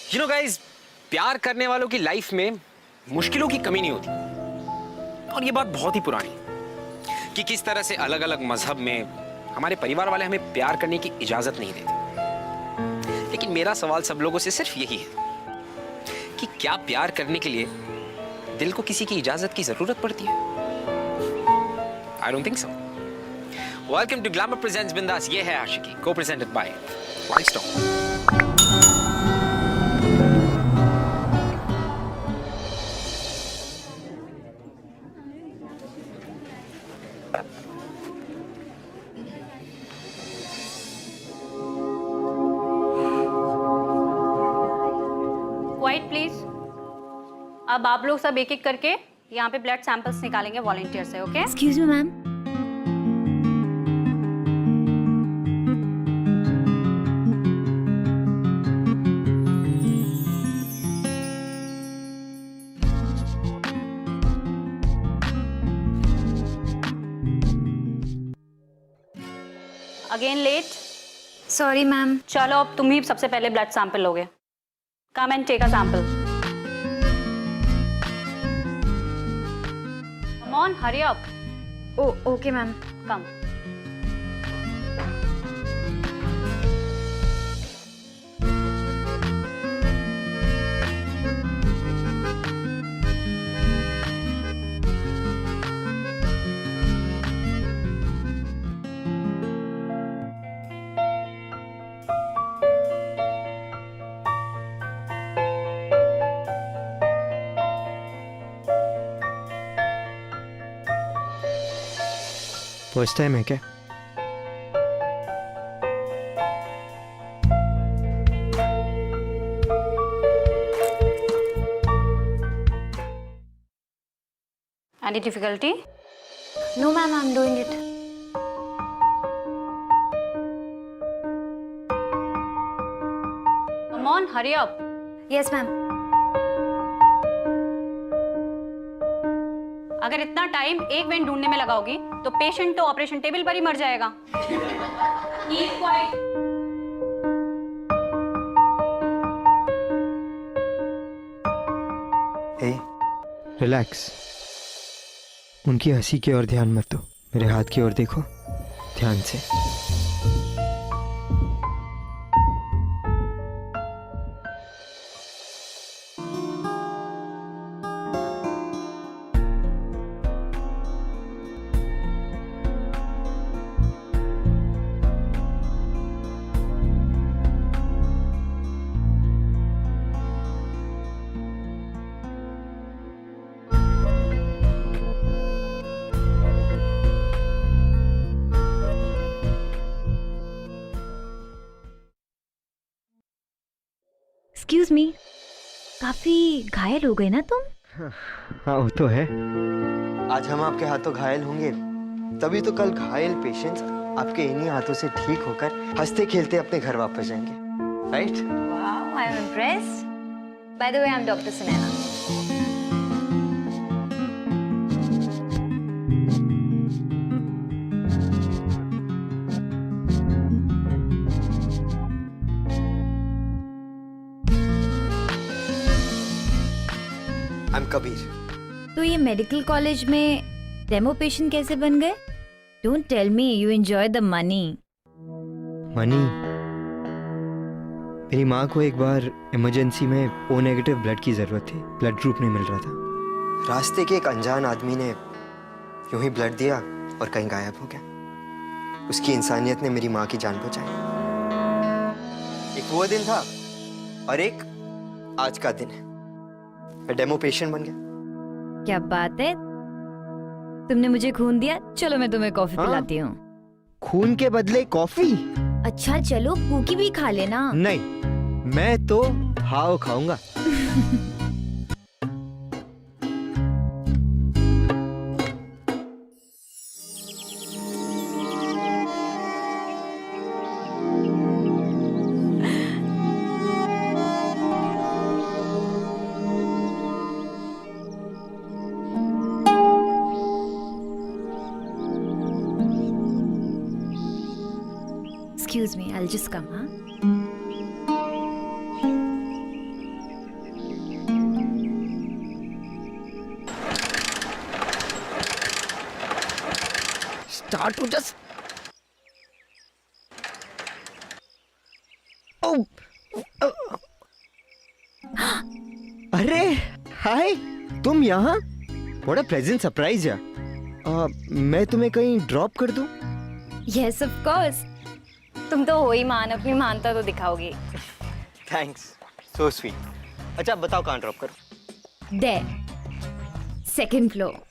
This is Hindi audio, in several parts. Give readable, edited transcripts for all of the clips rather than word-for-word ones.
यू नो गाइस, प्यार करने वालों की लाइफ में मुश्किलों की कमी नहीं होती। और ये बात बहुत ही पुरानी कि किस तरह से अलग अलग मजहब में हमारे परिवार वाले हमें प्यार करने की इजाजत नहीं देते। लेकिन मेरा सवाल सब लोगों से सिर्फ यही है कि क्या प्यार करने के लिए दिल को किसी की इजाजत की जरूरत पड़ती है? I don't think so. Welcome to glamour presents Bindaas. ये है Aashiqui, co-presented by wild stone. Quiet please. अब आप लोग सब एक एक करके यहाँ पे ब्लड सैंपल्स निकालेंगे वॉलंटियर से। Okay? Excuse me ma'am. Again late. Sorry ma'am. चलो अब तुम ही सबसे पहले ब्लड सैंपल लोगे। Come and take a sample. Come on, hurry up. Okay ma'am. Come. First time है क्या? Any difficulty? No ma'am, I am doing it. Come on, hurry up. Yes ma'am. अगर इतना टाइम एक वेन ढूंढने में लगाओगी तो पेशेंट तो ऑपरेशन टेबल पर ही मर जाएगा। Keep quiet. हे, रिलैक्स। उनकी हंसी की ओर ध्यान मत दो, मेरे हाथ की ओर देखो ध्यान से। एक्सक्यूज मी, काफी घायल हो गए ना तुम? हाँ वो तो है। आज हम आपके हाथों घायल होंगे, तभी तो कल घायल पेशेंट्स आपके इन्हीं हाथों से ठीक होकर हंसते खेलते अपने घर वापस जाएंगे, right? Wow, I am impressed. By the way, I am doctor Sunaina. I am Kabir. तो ये मेडिकल कॉलेज में डेमो पेशेंट कैसे बन गए? Don't tell me you enjoy the money. Money? मेरी माँ को एक बार इमरजेंसी में ओ नेगेटिव ब्लड की जरूरत थी, ब्लड ग्रुप नहीं मिल रहा था। रास्ते के एक अनजान आदमी ने यूं ही ब्लड दिया और कहीं गायब हो गया। उसकी इंसानियत ने मेरी माँ की जान बचाई। एक वो दिन था और एक आज का दिन है। मैं डेमो पेशेंट बन गया। क्या बात है, तुमने मुझे खून दिया। चलो मैं तुम्हें कॉफी हाँ? पिलाती हूँ। खून के बदले कॉफी? अच्छा चलो, कुकी भी खा लेना। नहीं, मैं तो हाव खाऊंगा। Excuse me, I'll just come, huh? start to just. Oh. अरे हाय, तुम यहाँ? What a pleasant surprise यार. मैं तुम्हें कहीं ड्रॉप कर दूं? यस ऑफ कोर्स, तुम तो हो ही मान, अपनी मानता तो दिखाओगी. Thanks, so sweet. अच्छा बताओ कहाँ ड्रॉप करूं? There, second floor.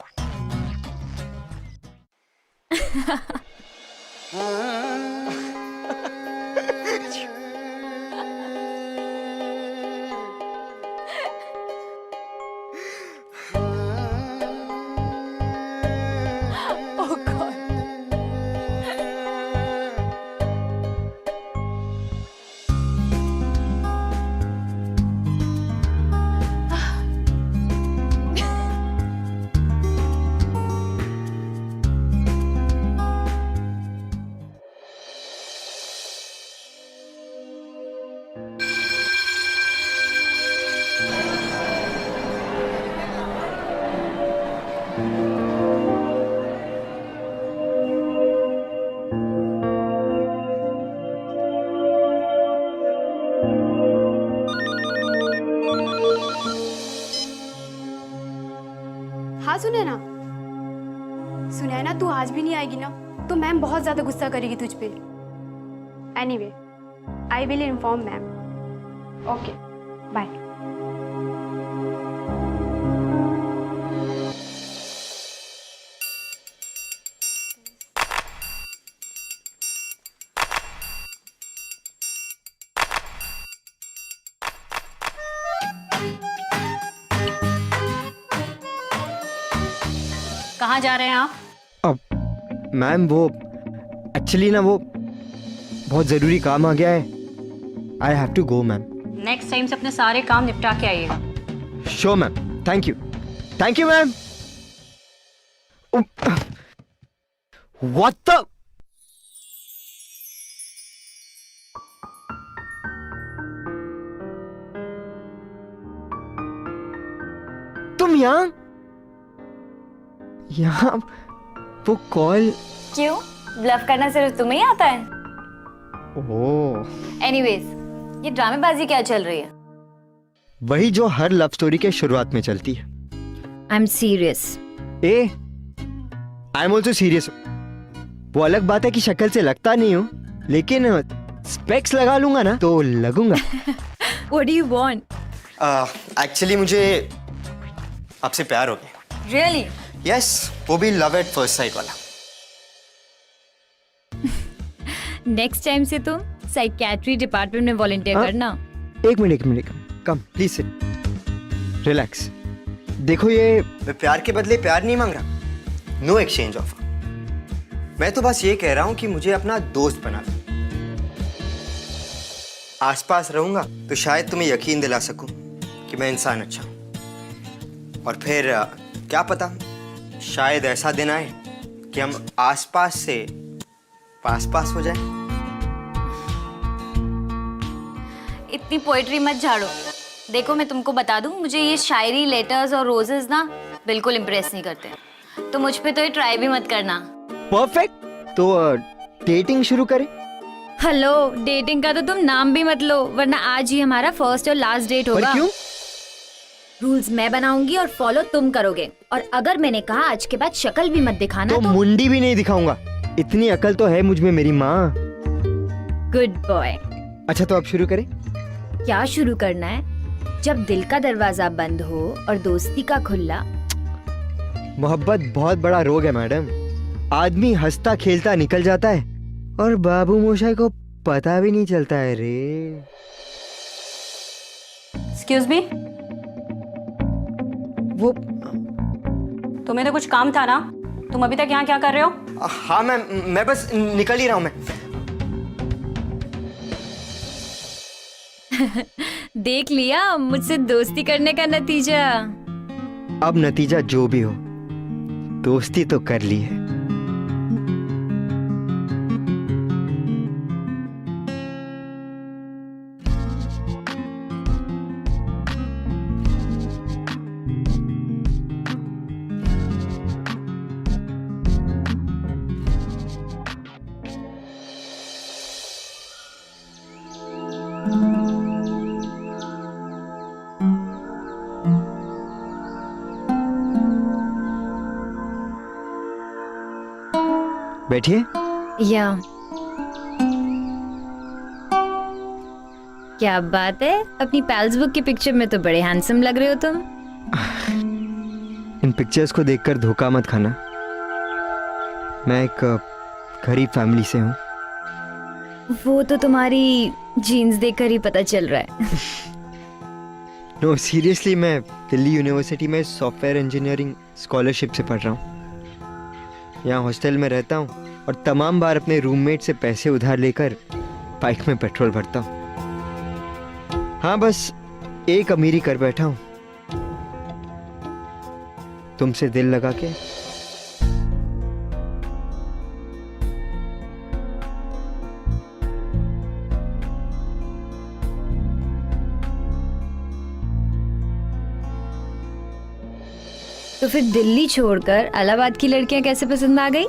हाँ सुनैना, सुनैना तू आज भी नहीं आएगी ना तो मैम बहुत ज्यादा गुस्सा करेगी तुझ पे. Anyway, I will inform ma'am. Okay, bye. कहाँ जा रहे हैं आप? अब मैम वो एक्चुअली ना वो बहुत ज़रूरी काम आ गया है. I have to go ma'am. Next time से अपने सारे काम निपटा के आइएगा. Sure ma'am. Thank you. Thank you ma'am. What the. तुम यहाँ वो कॉल. क्यों? ब्लफ करना सिर्फ तुम्हें ही आता है? ओह, एनीवेज, ये ड्रामेबाजी क्या चल रही है? वही जो हर लव स्टोरी के शुरुआत में चलती है. I am serious. A, I am also serious. वो अलग बात है कि शक्ल से लगता नहीं हूँ, लेकिन स्पेक्स लगा लूंगा ना तो लगूंगा. What do you want? Actually मुझे आपसे प्यार हो गया. रियली? यस, वो भी लव एट फर्स्ट साइट वाला. नेक्स्ट टाइम से तुम साइकियाट्री डिपार्टमेंट में वॉलंटियर करना. एक minute. Come please sit. Relax. देखो, ये मैं प्यार के बदले प्यार नहीं मांग रहा. No exchange offer. मैं तो बस ये कह रहा हूँ कि मुझे अपना दोस्त बना लो. आसपास रहूंगा तो शायद तुम्हें यकीन दिला सकूं कि मैं इंसान अच्छा हूं. और फिर क्या पता, शायद ऐसा दिन आए कि हम आसपास से पास हो जाए. इतनी पोएट्री मत झाड़ो. देखो, मैं तुमको बता दूं, मुझे ये शायरी, लेटर्स और रोजेस ना बिल्कुल इम्प्रेस नहीं करते. तो मुझ पे तो ये ट्राई भी मत करना. परफेक्ट. तो डेटिंग शुरू करें? हेलो, डेटिंग का तो तुम नाम भी मत लो, वरना आज ही हमारा फर्स्ट और लास्ट डेट पर होगा. क्यों? रूल्स मैं बनाऊंगी और फॉलो तुम करोगे. और अगर मैंने कहा आज के बाद शक्ल भी मत दिखाना तो मुंडी भी नहीं दिखाऊंगा. इतनी अकल तो है मुझ में मेरी माँ. Good boy. अच्छा, तो अब शुरू करें? क्या शुरू करना है? जब दिल का दरवाजा बंद हो और दोस्ती का खुला. मोहब्बत बहुत बड़ा रोग है मैडम. आदमी हंसता खेलता निकल जाता है और बाबू मोशाई को पता भी नहीं चलता है रे. एक्सक्यूज मी, वो तुम्हें तो कुछ काम था ना? तुम अभी तक यहाँ क्या कर रहे हो? हाँ मैम, मैं बस निकल ही रहा हूँ. मैं देख लिया मुझसे दोस्ती करने का नतीजा. अब नतीजा जो भी हो, दोस्ती तो कर ली है. बैठिए। या क्या बात है, अपनी पैल्स बुक की पिक्चर में तो बड़े हैंडसम लग रहे हो तुम। इन पिक्चर्स को देखकर धोखा मत खाना। मैं एक गरीब फैमिली से हूँ। वो तो तुम्हारी जीन्स देखकर ही पता चल रहा है। नो सीरियसली, मैं दिल्ली यूनिवर्सिटी में सॉफ्टवेयर इंजीनियरिंग स्कॉलरशिप से पढ़ रहा हूँ। यहाँ हॉस्टल में रहता हूँ और तमाम बार अपने रूममेट से पैसे उधार लेकर बाइक में पेट्रोल भरता हूँ। हाँ, बस एक अमीरी कर बैठा हूँ, तुमसे दिल लगा के। तो फिर दिल्ली छोड़कर इलाहाबाद की लड़कियां कैसे पसंद आ गई?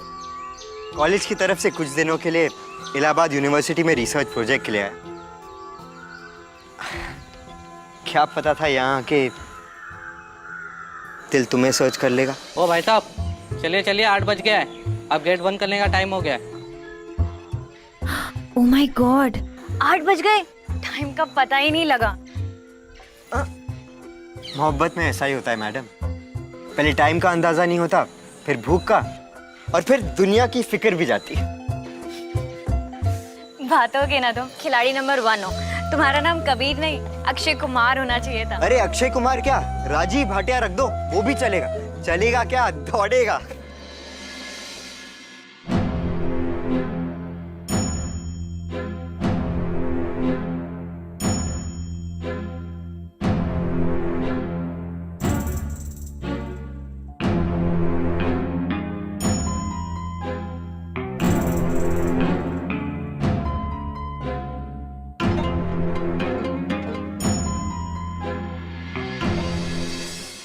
कॉलेज की तरफ से कुछ दिनों के लिए इलाहाबाद यूनिवर्सिटी में रिसर्च प्रोजेक्ट के लिए आया। क्या पता था यहाँ के दिल तुम्हें सर्च कर लेगा। ओ भाई साहब, चलिए चलिए, 8 बज गया है, अब गेट बंद करने का टाइम हो गया है। ओह माय गॉड, 8 बज गए, टाइम का पता ही नहीं लगा। मोहब्बत में ऐसा ही होता है मैडम, पहले टाइम का अंदाजा नहीं होता, फिर भूख का, और फिर दुनिया की फिक्र भी जाती है। बातों के ना तुम खिलाड़ी नंबर 1 हो। तुम्हारा नाम कबीर नहीं, अक्षय कुमार होना चाहिए था। अरे अक्षय कुमार क्या, राजीव भाटिया रख दो, वो भी चलेगा। चलेगा क्या, दौड़ेगा।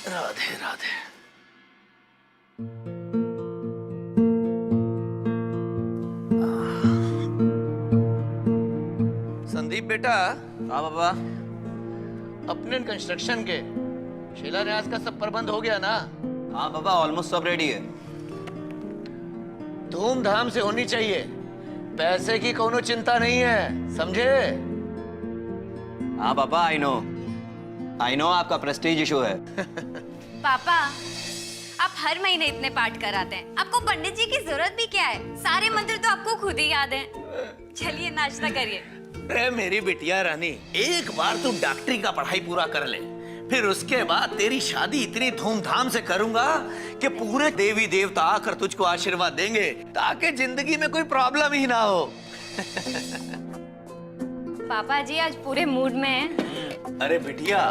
राधे राधे। संदीप बेटा। हाँ बाबा। अपने कंस्ट्रक्शन के शिलान्यास का सब प्रबंध हो गया ना? हाँ बाबा, ऑलमोस्ट सब रेडी है। धूमधाम से होनी चाहिए, पैसे की कोनो चिंता नहीं है, समझे? हाँ पापा, आई नो आपका प्रेस्टीज इशू है। पापा, आप हर महीने इतने पाठ कराते हैं, आपको पंडित जी की जरूरत भी क्या है? सारे मंत्र तो आपको खुद ही याद हैं। चलिए नाश्ता करिए। अरे मेरी बिटिया रानी, एक बार तू डॉक्टरी का पढ़ाई पूरा कर ले, फिर उसके बाद तेरी शादी इतनी धूमधाम से करूंगा कि पूरे देवी देवता आकर तुझको आशीर्वाद देंगे, ताकि जिंदगी में कोई प्रॉब्लम ही ना हो। पापा जी आज पूरे मूड में हैं। अरे बिटिया,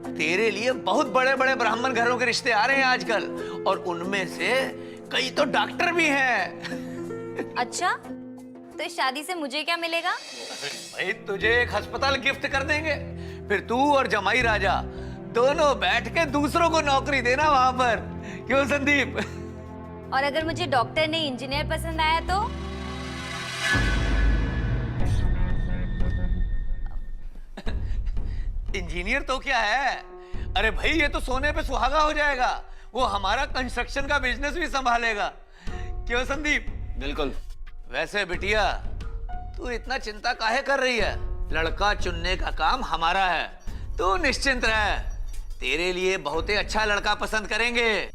तेरे लिए बहुत बड़े बड़े ब्राह्मण घरों के रिश्ते आ रहे हैं आजकल, और उनमें से कई तो डॉक्टर भी हैं। अच्छा, तो इस शादी से मुझे क्या मिलेगा? भाई तुझे एक अस्पताल गिफ्ट कर देंगे, फिर तू और जमाई राजा दोनों बैठ के दूसरों को नौकरी देना वहां पर। क्यों संदीप? और अगर मुझे डॉक्टर नहीं इंजीनियर पसंद आया तो? इंजीनियर तो क्या है, अरे भाई ये तो सोने पे सुहागा हो जाएगा, वो हमारा कंस्ट्रक्शन का बिजनेस भी संभालेगा। क्यों संदीप? बिल्कुल। वैसे बिटिया, तू इतना चिंता काहे कर रही है? लड़का चुनने का काम हमारा है, तू निश्चिंत रह, तेरे लिए बहुत ही अच्छा लड़का पसंद करेंगे।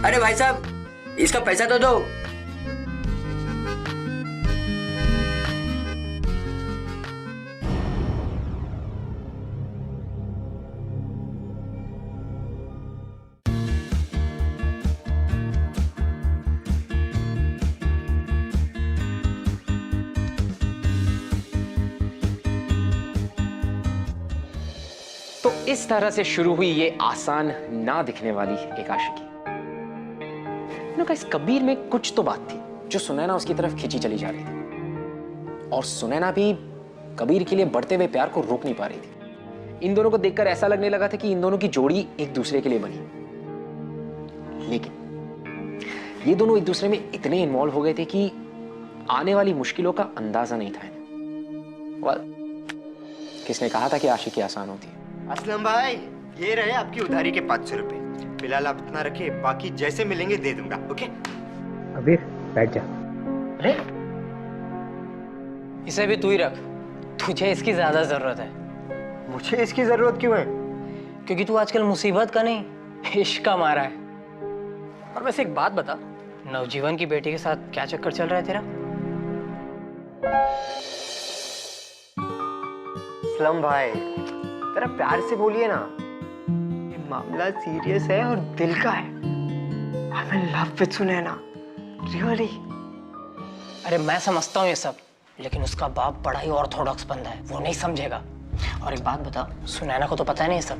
अरे भाई साहब, इसका पैसा तो दो। तो इस तरह से शुरू हुई ये आसान ना दिखने वाली एक आशिकी। कबीर में कुछ तो बात थी जो सुनैना उसकी तरफ खींची चली जा रही थी, और सुनैना भी कबीर के लिए बढ़ते हुए प्यार को रोक नहीं पा रही थी। इन दोनों को देखकर ऐसा लगने लगा था कि इन दोनों की जोड़ी एक दूसरे के लिए बनी, लेकिन ये दोनों एक दूसरे में इतने इन्वॉल्व हो गए थे कि आने वाली मुश्किलों का अंदाजा नहीं था इन्हें। किसने कहा था कि आशिकी आसान होती है? असलम भाई, ये रहे आपकी उधारी के 500 रुपए। फिलहाल आप इतना रखिए, बाकी जैसे मिलेंगे दे दूंगा। ओके कबीर बैठ जा। अरे इसे भी तू ही रख, तुझे इसकी ज्यादा जरूरत है। मुझे इसकी जरूरत क्यों है? क्योंकि तू आजकल मुसीबत का नहीं, इश्क का मारा है। और वैसे एक बात बता, नवजीवन की बेटी के साथ क्या चक्कर चल रहा है तेरा? असलम भाई, जरा प्यार से बोलिए ना, ये मामला सीरियस है और दिल का है। I'm in love with Sunaina, really। अरे मैं समझता हूँ ये सब, लेकिन उसका बाप बड़ा ही ऑर्थोडॉक्स बंदा है, वो नहीं समझेगा। और एक बात बता, सुनैना को तो पता है नहीं ये सब?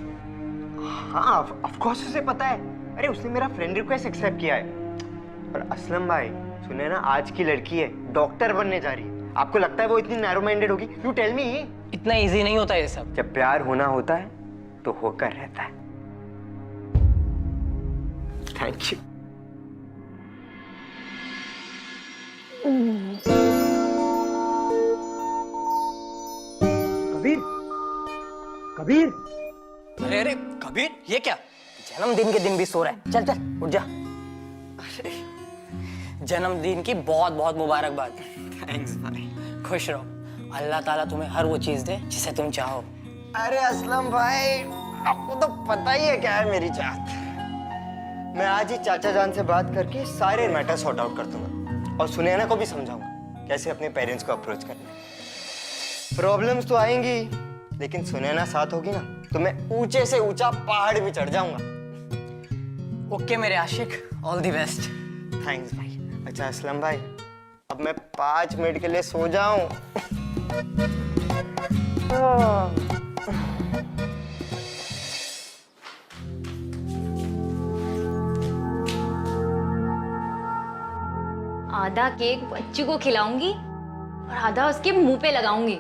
हाँ, ऑफ कोर्स उसे पता है। अरे उसने मेरा फ्रेंड रिक्वेस्ट एक्सेप्ट किया है। और असलम भाई, सुनैना आज की लड़की है, डॉक्टर बनने जा रही है। आपको लगता है वो इतनी नैरो माइंडेड होगी? You tell me. इतना इजी नहीं होता ये सब। जब प्यार होना होता है तो होकर रहता है। Thank you. कबीर, कबीर। अरे अरे कबीर, ये क्या? जन्मदिन के दिन भी सो रहा है? चल चल उठ जा। जन्मदिन की बहुत बहुत मुबारकबाद। थैंक्स भाई। खुश रहो, अल्लाह ताला तुम्हें हर वो चीज दे जिसे तुम चाहो। अरे असलम भाई, आपको तो पता ही है क्या है मेरी चाहत। मैं आज ही चाचा जान से बात करके सारे मैटर सॉर्ट आउट कर दूंगा, और सुनैना को भी समझाऊंगा कैसे अपने पेरेंट्स को अप्रोच करना है। प्रॉब्लम्स तो आएंगी, लेकिन सुनैना साथ होगी ना तो मैं ऊंचे से ऊंचा पहाड़ भी चढ़ जाऊंगा। ओके मेरे आशिक, ऑल द बेस्ट। थैंक्स भाई। अच्छा असलम भाई, अब मैं 5 मिनट के लिए सो जाऊं? आधा केक बच्ची को खिलाऊंगी और आधा उसके मुंह पे लगाऊंगी।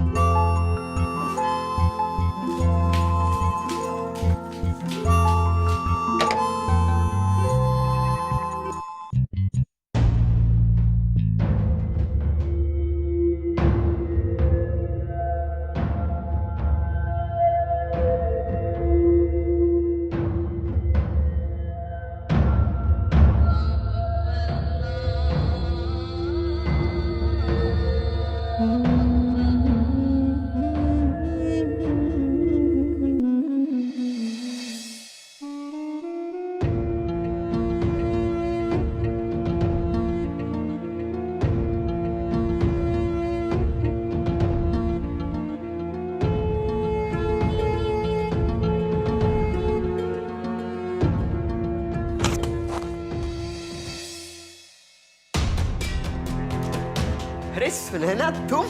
अरे सुनैना, तुम?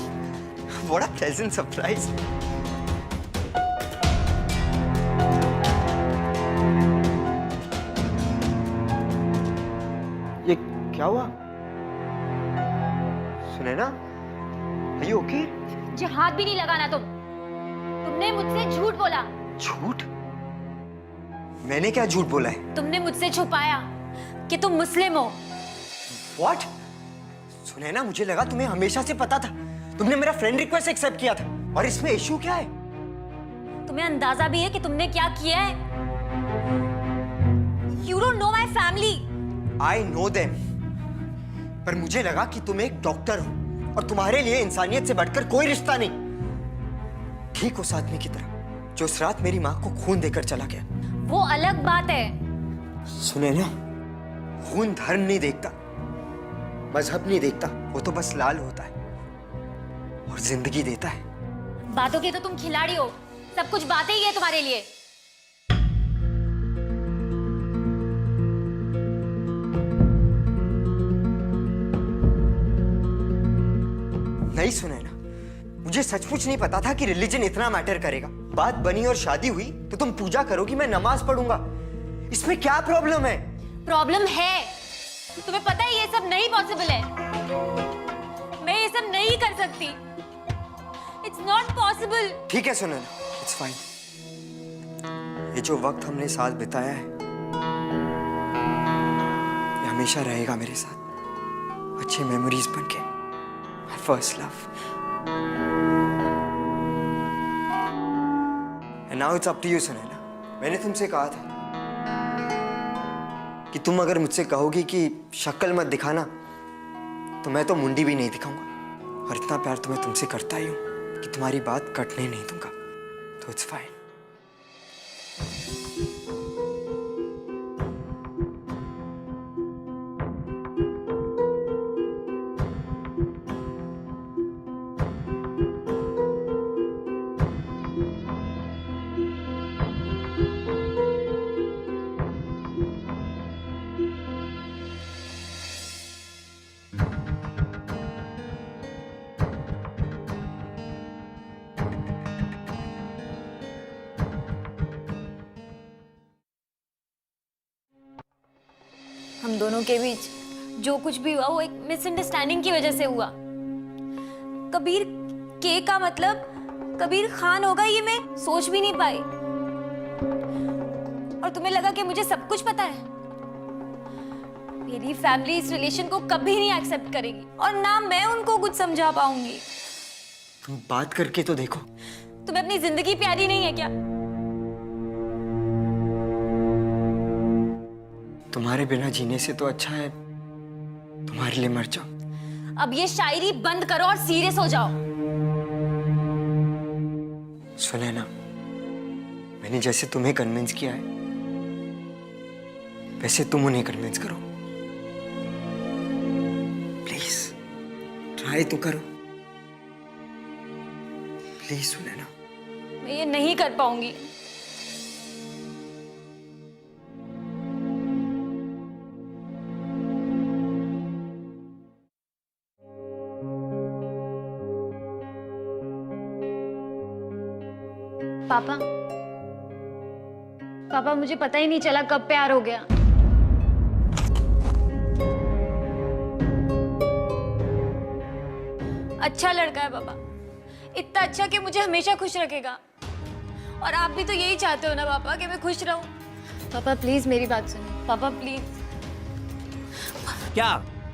What a pleasant surprise। ये क्या हुआ? Sunaina, are you okay? मुझे हाथ भी नहीं लगाना तुमने मुझसे झूठ बोला। झूठ? मैंने क्या झूठ बोला है? तुमने मुझसे छुपाया कि तुम मुस्लिम हो। What? सुनैना, मुझे लगा तुम्हें हमेशा से पता था। तुमने मेरा फ्रेंड रिक्वेस्ट एक्सेप्ट किया था, और इसमें इशू क्या है? तुम्हें अंदाजा भी है कि तुमने क्या किया है? You don't know my family। I know them। पर मुझे लगा कि तुम एक डॉक्टर हो, और तुम्हारे लिए इंसानियत से बढ़कर कोई रिश्ता नहीं। ठीक उस आदमी की तरह जो उस रात मेरी माँ को खून देकर चला गया। वो अलग बात है। सुनैना, खून धर्म नहीं देखता, मजहब नहीं देखता, वो तो बस लाल होता है और जिंदगी देता है। बातों के तो तुम खिलाड़ी हो, सब कुछ बातें ही है तुम्हारे लिए। नहीं सुने ना, मुझे सचमुच नहीं पता था कि रिलीजन इतना मैटर करेगा। बात बनी और शादी हुई तो तुम पूजा करोगी, मैं नमाज पढ़ूंगा। इसमें क्या प्रॉब्लम है? प्रॉब्लम है, तुम्हें पता है ये सब नहीं पॉसिबल है। मैं ये सब नहीं कर सकती। It's not possible. ठीक है सुने ना, इट्स फाइन। ये जो वक्त हमने साथ बिताया है ये हमेशा रहेगा मेरे साथ, अच्छी मेमोरीज बनके। My first love. And now it's up to you Sunaina. मैंने तुमसे कहा था कि तुम अगर मुझसे कहोगी कि शक्ल मत दिखाना तो मैं तो मुंडी भी नहीं दिखाऊंगा। और इतना प्यार तो मैं तुमसे करता ही हूं कि तुम्हारी बात कटने नहीं दूंगा। तो इट्स फाइन। हम दोनों के बीच जो कुछ भी हुआ वो एक मिसअंडरस्टैंडिंग की वजह से हुआ। कबीर के का मतलब कबीर खान होगा ये मैं सोच भी नहीं पाई। और तुम्हें लगा कि मुझे सब कुछ पता है। मेरी फैमिली इस रिलेशन को कभी नहीं एक्सेप्ट करेगी और ना मैं उनको कुछ समझा पाऊंगी। तुम बात करके तो देखो। तुम्हें अपनी जिंदगी प्यारी नहीं है क्या? तुम्हारे बिना जीने से तो अच्छा है तुम्हारे लिए मर जाओ। अब ये शायरी बंद करो और सीरियस हो जाओ। सुने ना, मैंने जैसे तुम्हें कन्विंस किया है वैसे तुम उन्हें कन्विंस करो। प्लीज ट्राई तो करो। प्लीज सुने ना। मैं ये नहीं कर पाऊंगी। पापा, पापा मुझे पता ही नहीं चला कब प्यार हो गया। अच्छा लड़का है पापा, इतना अच्छा कि मुझे हमेशा खुश रखेगा। और आप भी तो यही चाहते हो ना पापा कि मैं खुश रहूं। पापा प्लीज मेरी बात सुनो। पापा प्लीज। क्या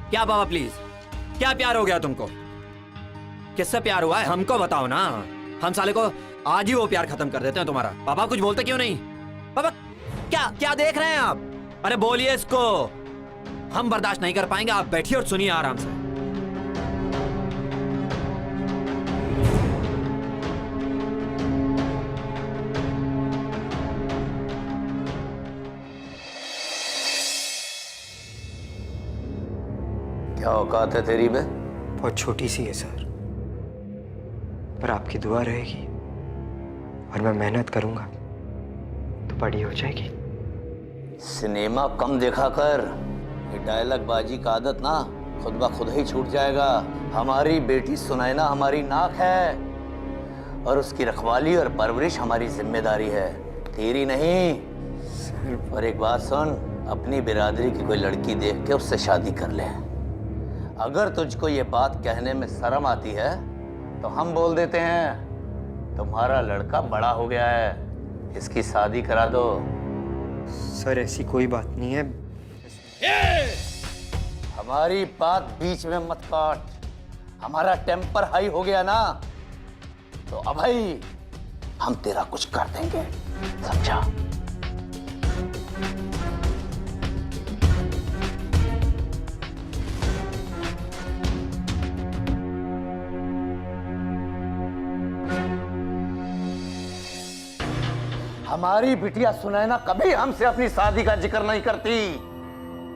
क्या पापा प्लीज? क्या प्यार हो गया तुमको? किससे प्यार हुआ है हमको बताओ ना। हम साले को आज ही वो प्यार खत्म कर देते हैं तुम्हारा। पापा कुछ बोलते क्यों नहीं? पापा क्या क्या देख रहे हैं आप? अरे बोलिए इसको। हम बर्दाश्त नहीं कर पाएंगे। आप बैठिए और सुनिए आराम से। क्या औकात है तेरी बे? बहुत छोटी सी है सर, पर आपकी दुआ रहेगी और मैं मेहनत करूंगा तो बड़ी हो जाएगी। सिनेमा कम देखा कर। ये डायलॉग बाजी का आदत ना खुद ब खुद ही छूट जाएगा। हमारी बेटी सुनैना हमारी नाक है और उसकी रखवाली और परवरिश हमारी जिम्मेदारी है, तेरी नहीं। और एक बात सुन, अपनी बिरादरी की कोई लड़की देख के उससे शादी कर ले। अगर तुझको ये बात कहने में शर्म आती है तो हम बोल देते हैं तुम्हारा लड़का बड़ा हो गया है, इसकी शादी करा दो। सर ऐसी कोई बात नहीं है। हमारी बात बीच में मत काट। हमारा टेम्पर हाई हो गया ना तो अब भाई हम तेरा कुछ कर देंगे, समझा? हमारी बिटिया सुनैना कभी हमसे अपनी शादी का जिक्र नहीं करती।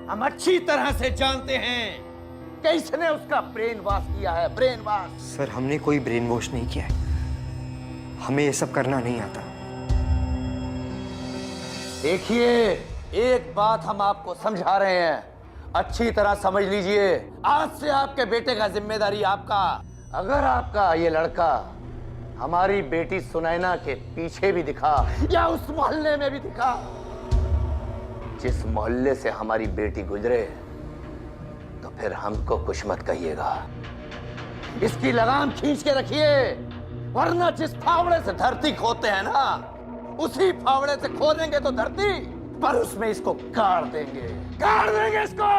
हम अच्छी तरह से जानते हैं कि इसने उसका ब्रेन वॉश किया है, ब्रेन वॉश। सर हमने कोई ब्रेन वॉश नहीं किया है, हमें ये सब करना नहीं आता। देखिए, एक बात हम आपको समझा रहे हैं, अच्छी तरह समझ लीजिए। आज से आपके बेटे का जिम्मेदारी आपका। अगर आपका ये लड़का हमारी बेटी सुनैना के पीछे भी दिखा या उस मोहल्ले में भी दिखा, जिस मोहल्ले से हमारी बेटी गुजरे, तो फिर हमको कुछ मत कहिएगा। इसकी लगाम खींच के रखिए, वरना जिस फावड़े से धरती खोदते हैं ना, उसी फावड़े से खोदेंगे तो धरती, पर उसमें इसको गाड़ देंगे इसको।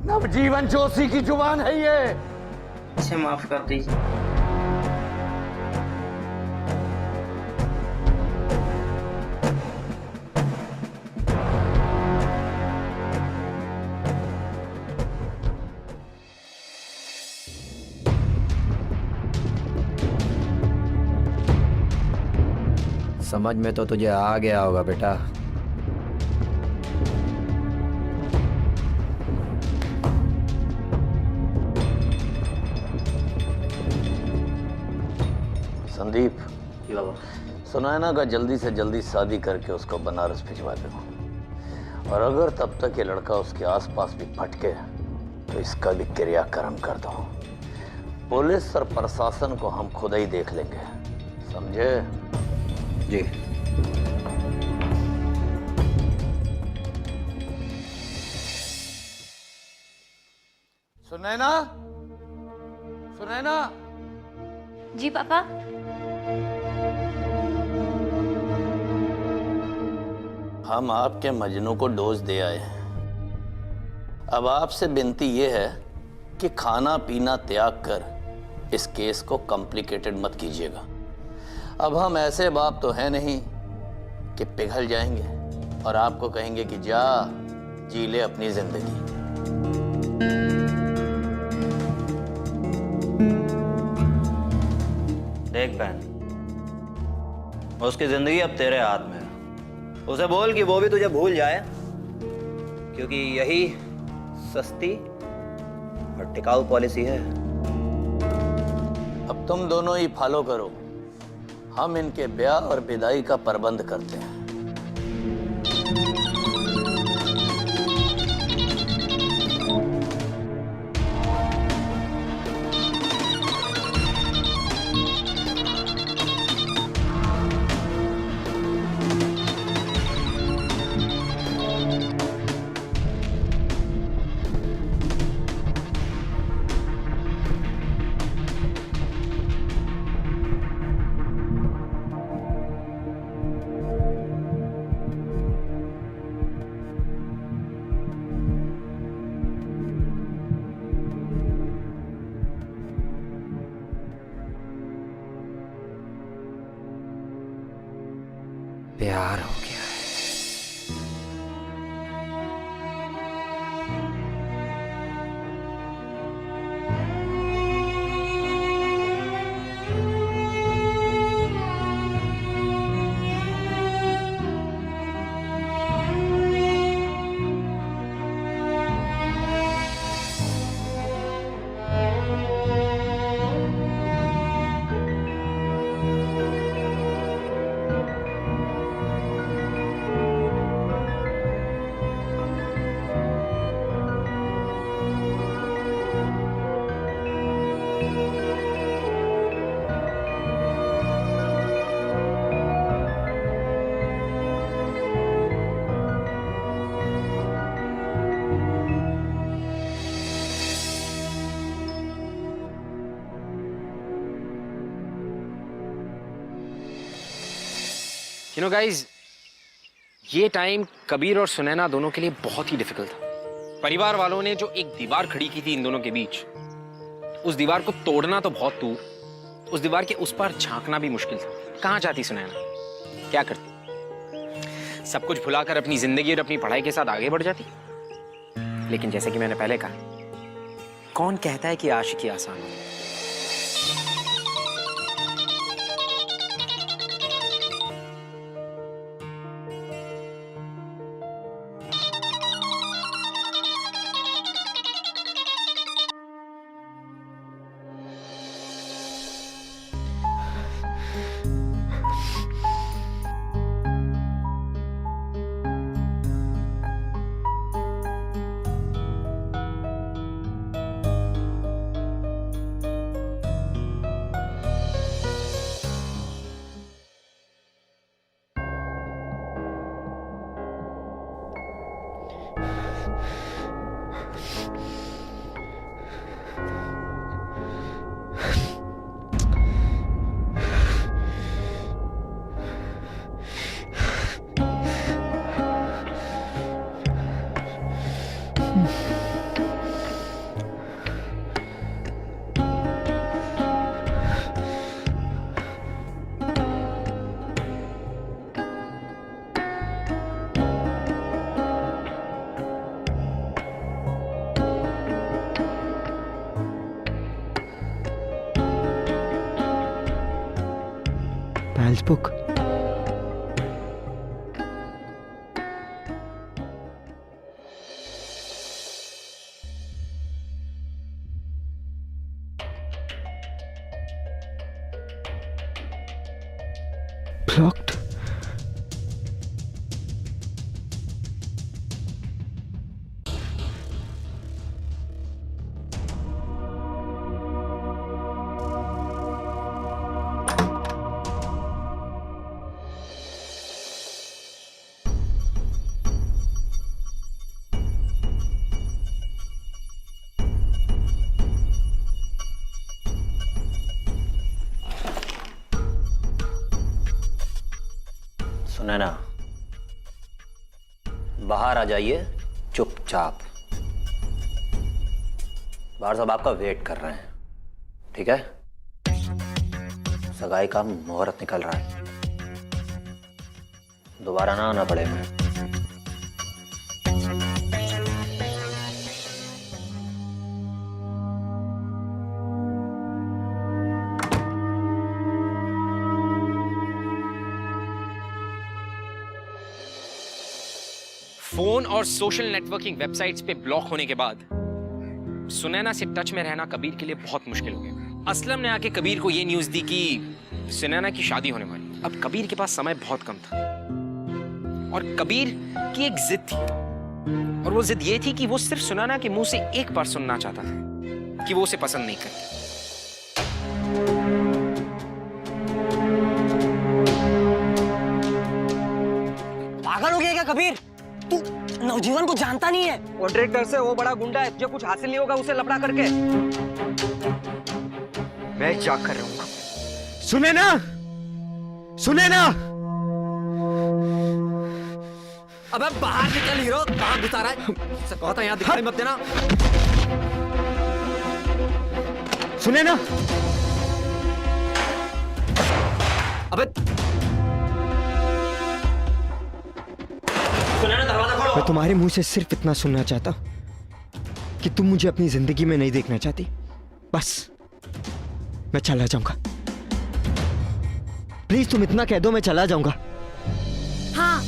नवजीवन जोशी की जुबान है ये। इसे माफ कर दीजिए। समझ में तो तुझे आ गया होगा बेटा। संदीप, सुनैना का जल्दी से जल्दी शादी करके उसको बनारस भिजवा दो, और अगर तब तक ये लड़का उसके आसपास भी भटके तो इसका भी क्रियाक्रम कर दो। पुलिस और प्रशासन को हम खुद ही देख लेंगे, समझे? जी। सुनैना, सुनैना। जी पापा। हम आपके मजनू को डोज दे आए हैं। अब आपसे विनती यह है कि खाना पीना त्याग कर इस केस को कॉम्प्लिकेटेड मत कीजिएगा। अब हम ऐसे बाप तो हैं नहीं कि पिघल जाएंगे और आपको कहेंगे कि जा जी ले अपनी जिंदगी। देख बहन, उसकी जिंदगी अब तेरे हाथ में है। उसे बोल कि वो भी तुझे भूल जाए, क्योंकि यही सस्ती और टिकाऊ पॉलिसी है। अब तुम दोनों ही फॉलो करो, हम इनके ब्याह और विदाई का प्रबंध करते हैं। प्यार हो गया है। You know guys, ये टाइम कबीर और सुनैना दोनों के लिए बहुत ही डिफिकल्ट था। परिवार वालों ने जो एक दीवार खड़ी की थी इन दोनों के बीच, उस दीवार को तोड़ना तो बहुत दूर, उस दीवार के उस पार झांकना भी मुश्किल था। कहां जाती सुनैना, क्या करती? सब कुछ भुलाकर अपनी जिंदगी और अपनी पढ़ाई के साथ आगे बढ़ जाती। लेकिन जैसे कि मैंने पहले कहा, कौन कहता है कि आशिकी आसान हो? फेसबुक। ब्लॉक्ड। सुनैना, बाहर आ जाइए चुपचाप। बाहर सब आपका वेट कर रहे हैं, ठीक है? सगाई का मुहूर्त निकल रहा है, दोबारा ना आना पड़ेगा। फोन और सोशल नेटवर्किंग वेबसाइट्स पे ब्लॉक होने के बाद सुनैना से टच में रहना कबीर के लिए बहुत मुश्किल हो गया। असलम ने आके कबीर को ये न्यूज दी कि सुनैना की शादी होने वाली। अब कबीर के पास समय बहुत कम था और कबीर की एक जिद थी, और वो जिद ये थी कि वो सिर्फ सुनैना के मुंह से एक बार सुनना चाहता था कि वो उसे पसंद नहीं करती। पागल हो गया क्या कबीर? तू नवजीवन को जानता नहीं है? कॉन्ट्रैक्टर से वो बड़ा गुंडा है, जो कुछ हासिल नहीं होगा उसे लपड़ा करके। मैं जाकर रहूंगा। सुनैना, सुनैना! अबे बाहर निकल हीरो, कहाँ घुसा रहा है? कहता है यहाँ दिखाई मत देना। सुनैना! अबे मैं तुम्हारे मुंह से सिर्फ इतना सुनना चाहता हूं कि तुम मुझे अपनी जिंदगी में नहीं देखना चाहती। बस मैं चला जाऊंगा। प्लीज तुम इतना कह दो, मैं चला जाऊंगा। हाँ,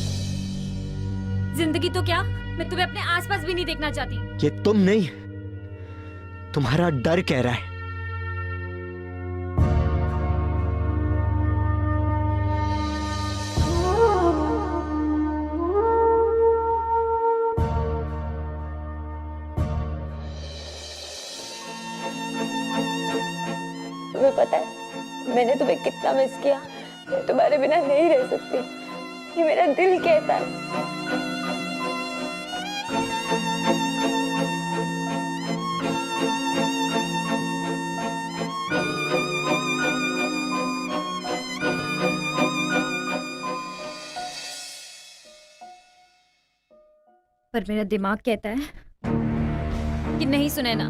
जिंदगी तो क्या, मैं तुम्हें अपने आसपास भी नहीं देखना चाहती। ये तुम नहीं, तुम्हारा डर कह रहा है। तुम्हें पता है मैंने तुम्हें कितना मिस किया। मैं तुम्हारे बिना नहीं रह सकती, ये मेरा दिल कहता है। पर मेरा दिमाग कहता है कि नहीं सुनैना,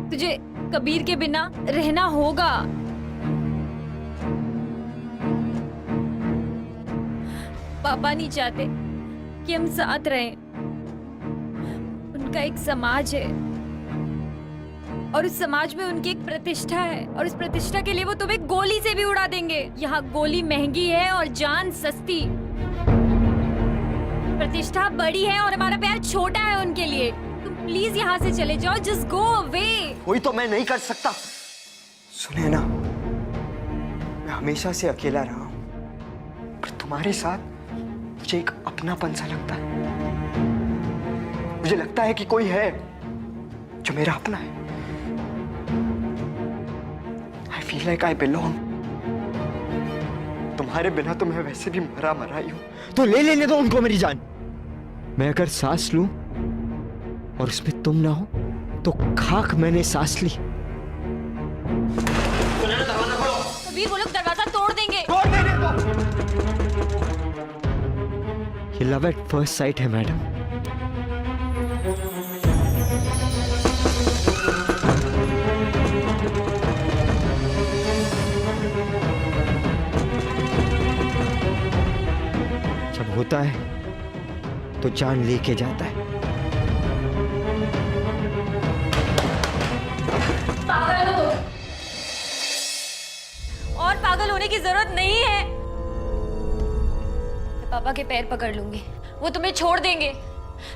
तुझे कबीर के बिना रहना होगा। पापा नहीं चाहते कि हम साथ रहें। उनका एक समाज है और उस समाज में उनकी एक प्रतिष्ठा है, और उस प्रतिष्ठा के लिए वो तुम्हें गोली से भी उड़ा देंगे। यहाँ गोली महंगी है और जान सस्ती। प्रतिष्ठा बड़ी है और हमारा प्यार छोटा है उनके लिए। तुम प्लीज यहाँ से चले जाओ, जस्ट गो अवे। कोई तो मैं नहीं कर सकता। सुनैना, मैं हमेशा से अकेला रहा हूं, पर तुम्हारे साथ मुझे एक अपनापन सा लगता है। मुझे लगता है कि कोई है जो मेरा अपना है। I feel like I belong। तुम्हारे बिना तो मैं वैसे भी मरा मरा ही हूं, तो ले लेने दो उनको मेरी जान। मैं अगर सांस लूं और उसमें तुम ना हो तो खाक मैंने सांस ली। कबीर, वो लोग दरवाजा तोड़ देंगे। तोड़ देने दो। ये लव एट फर्स्ट साइट है मैडम। जब होता है तो जान लेके जाता है। पागल हो तुम। और पागल होने की जरूरत नहीं है। मैं पापा के पैर पकड़ लूंगी, वो तुम्हें छोड़ देंगे,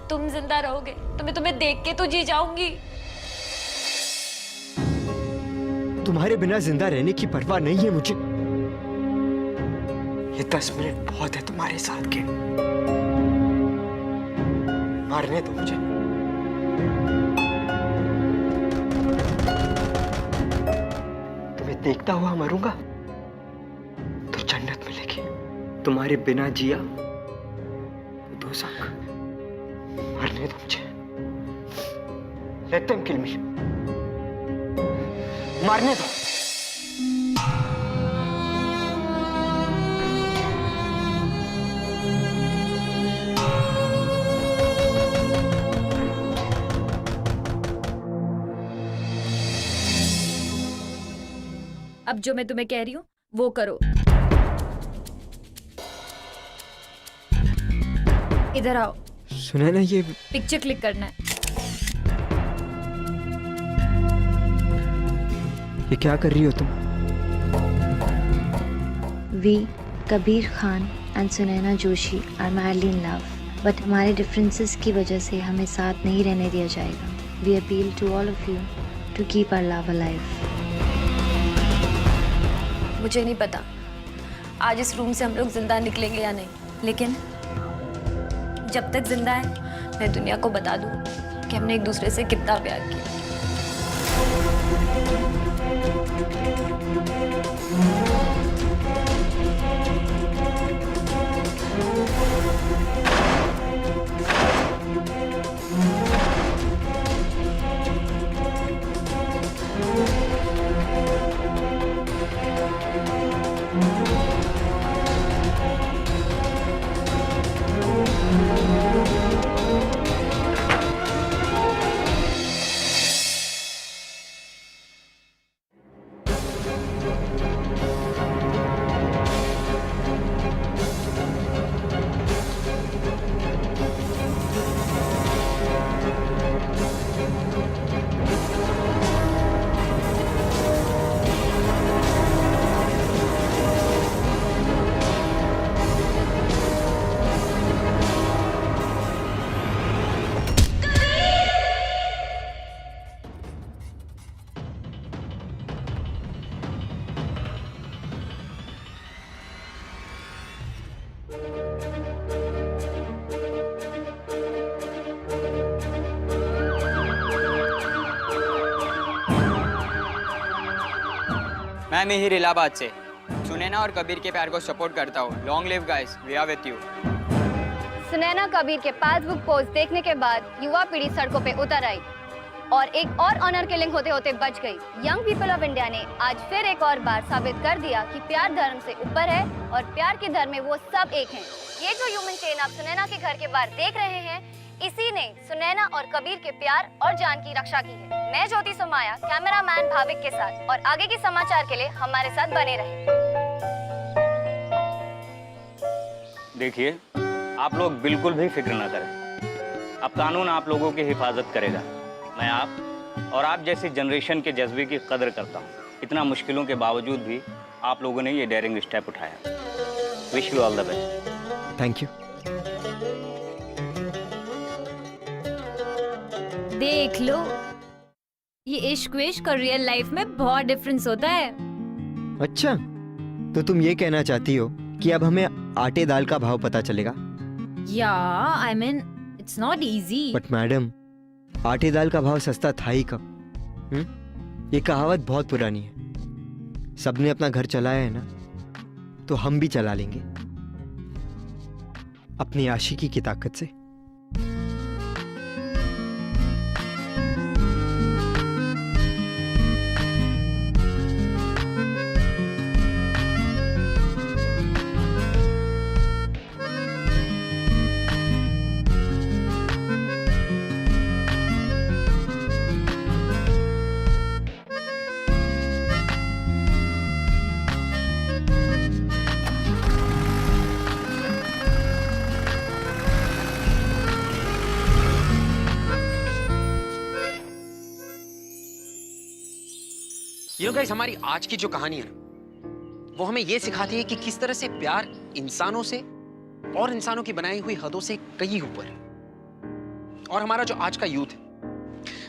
तुम जिंदा रहोगे तो मैं तुम्हें देख के तो जी जाऊंगी। तुम्हारे बिना जिंदा रहने की परवाह नहीं है मुझे। ये 10 मिनट बहुत है तुम्हारे साथ के। मारने दो मुझे। तुम्हें देखता हुआ मरूंगा तो जन्नत मिलेगी, तुम्हारे बिना जिया तो दोज़ख। मारने दो मुझे। Let them kill me। मारने दो। अब जो मैं तुम्हें कह रही हूँ वो करो। इधर आओ। सुना ना, ये पिक्चर क्लिक करना है। ये क्या कर रही हो तुम? We, Kabir Khan and Sunaina Joshi are madly in love, but हमारे डिफरेंसेस की वजह से हमें साथ नहीं रहने दिया जाएगा। We appeal to all of you to keep our love alive। मुझे नहीं पता आज इस रूम से हम लोग जिंदा निकलेंगे या नहीं, लेकिन जब तक जिंदा है मैं दुनिया को बता दूं कि हमने एक दूसरे से कितना प्यार किया। मैं मिहिर इलाहाबाद से सुनैना और कबीर के प्यार को सपोर्ट करता हूँ। Long live guys, we are with you. Sunaina Kabir के पासबुक पोस्ट देखने के बाद युवा पीढ़ी सड़कों पे उतर आई और एक और ऑनर किलिंग होते होते बच गई। यंग पीपल ऑफ इंडिया ने आज फिर एक और बार साबित कर दिया कि प्यार धर्म से ऊपर है और प्यार के धर्म में वो सब एक हैं। ये जो ह्यूमन चेन आप सुनैना के घर के बाहर देख रहे हैं, इसी ने सुनैना और कबीर के प्यार और जान की रक्षा की है। मैं ज्योति सुमाया कैमरामैन भाविक के साथ, और आगे के समाचार के लिए हमारे साथ बने रहें। देखिए, आप लोग बिल्कुल भी फिक्र ना करें, अब कानून आप लोगों की हिफाजत करेगा। मैं आप और आप जैसी जनरेशन के जज्बे की कदर करता हूँ। इतना मुश्किलों के बावजूद भी आप लोगों ने ये डेयरिंग स्टेप उठाया। Wish you all the best. Thank you. देख लो, ये इश्क विश्क और रियल लाइफ में बहुत डिफरेंस होता है। अच्छा, तो तुम ये कहना चाहती हो कि अब हमें आटे दाल का भाव पता चलेगा? या I mean it's not easy. But madam, आटे दाल का भाव सस्ता था ही कब? ये कहावत बहुत पुरानी है। सबने अपना घर चलाया है ना, तो हम भी चला लेंगे अपनी आशिकी की ताकत से। You know guys, हमारी आज की जो कहानी है ना, वो हमें ये सिखाती है कि किस तरह से प्यार इंसानों से और इंसानों की बनाई हुई हदों से कहीं ऊपर है। और हमारा जो आज का यूथ है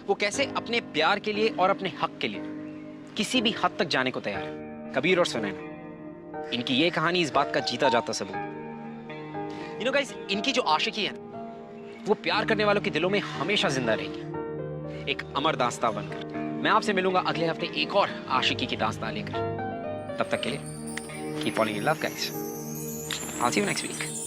वो कैसे अपने प्यार के लिए और अपने हक के लिए किसी भी हद तक जाने को तैयार है। कबीर और सुनैना, इनकी ये कहानी इस बात का जीता जाता सबूत। यू नो गाइस, इनकी जो आशिकी है वो प्यार करने वालों के दिलों में हमेशा जिंदा रहेगी, एक अमर दास्तां बनकर। मैं आपसे मिलूंगा अगले हफ्ते एक और आशिकी की दास्तां लेकर। तब तक के लिए keep following in love guys. I'll see you next week.